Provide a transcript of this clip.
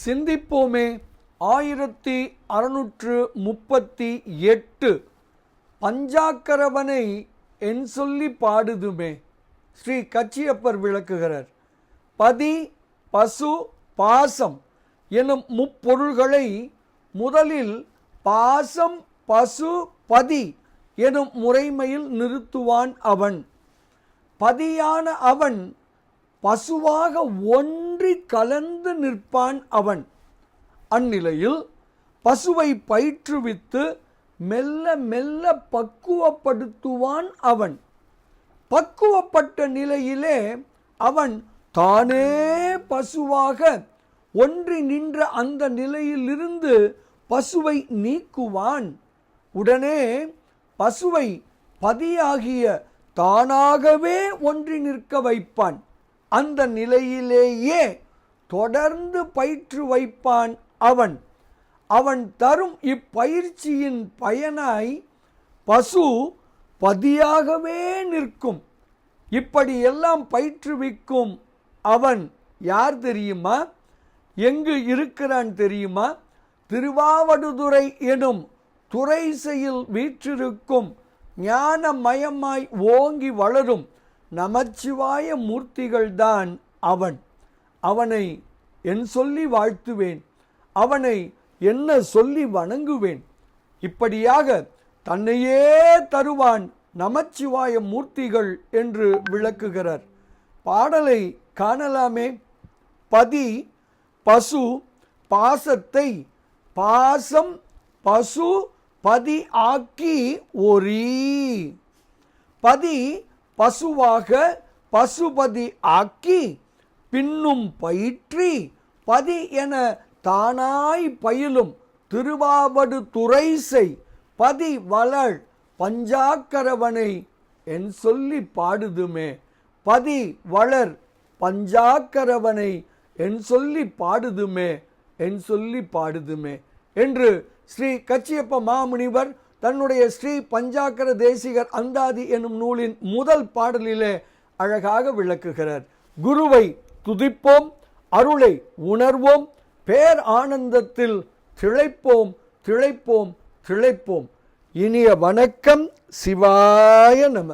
சிந்திப்போமே. 1638 பஞ்சாக்கரவனை என் சொல்லி பாடுதுமே. ஸ்ரீ கச்சியப்பர் விளக்குகிறார். பதி பசு பாசம் எனும் முப்பொருள்களை முதலில் பாசம் பசு பதி எனும் முறைமையில் நிறுத்துவான் அவன். பதியான அவன் பசுவாக ஒன்றி கலந்து நிற்பான் அவன். அந்நிலையில் பசுவை பயிற்றுவித்து மெல்ல மெல்ல பக்குவப்படுத்துவான் அவன். பக்குவப்பட்ட நிலையிலே அவன் தானே பசுவாக ஒன்றி நின்ற அந்த நிலையிலிருந்து பசுவை நீக்குவான். உடனே பசுவை பதியாகிய தானாகவே ஒன்றி நிற்க வைப்பான். அந்த நிலையிலேயே தொடர்ந்து பயிற்று வைப்பான் அவன். அவன் தரும் இப்பயிற்சியின் பயனாய் பசு பதியாகவே நிற்கும். இப்படியெல்லாம் பயிற்றுவிக்கும் அவன் யார் தெரியுமா? எங்கு இருக்கிறான் தெரியுமா? திருவாவடுதுறை எனும் துறைசையில் வீற்றிருக்கும் ஞானமயமாய் ஓங்கி வளரும் நமச்சிவாய மூர்த்திகள்தான் அவன். அவனை என் சொல்லி வாழ்த்துவேன், அவனை என்ன சொல்லி வணங்குவேன். இப்படியாக தன்னையே தருவான் நமச்சிவாய மூர்த்திகள் என்று விளக்குகிறார். பாடலை காணலாமே. பதி பசு பாசத்தை பாசம் பசு பதி ஆக்கி ஒரீ. பதி பசுவாக பசுபதி ஆக்கி பின்னும் பயிற்றி பதி என தானாய் பயிலும் திருவாவடு துறைசை பதி வளர் பஞ்சாக்கரவனை என் சொல்லி பாடுதுமே. பதி வளர் பஞ்சாக்கரவனை என் சொல்லி பாடுதுமே, என் சொல்லி பாடுதுமே என்று ஸ்ரீ கச்சியப்ப மாமுனிவர் தன்னுடைய ஸ்ரீ பஞ்சாக்கர தேசிகர் அந்தாதி எனும் நூலின் முதல் பாடலிலே அழகாக விளக்குகிறார். குருவை துதிப்போம், அருளை உணர்வோம், பேர் ஆனந்தத்தில் திளைப்போம் திளைப்போம் திளைப்போம். இனிய வணக்கம். சிவாய நம.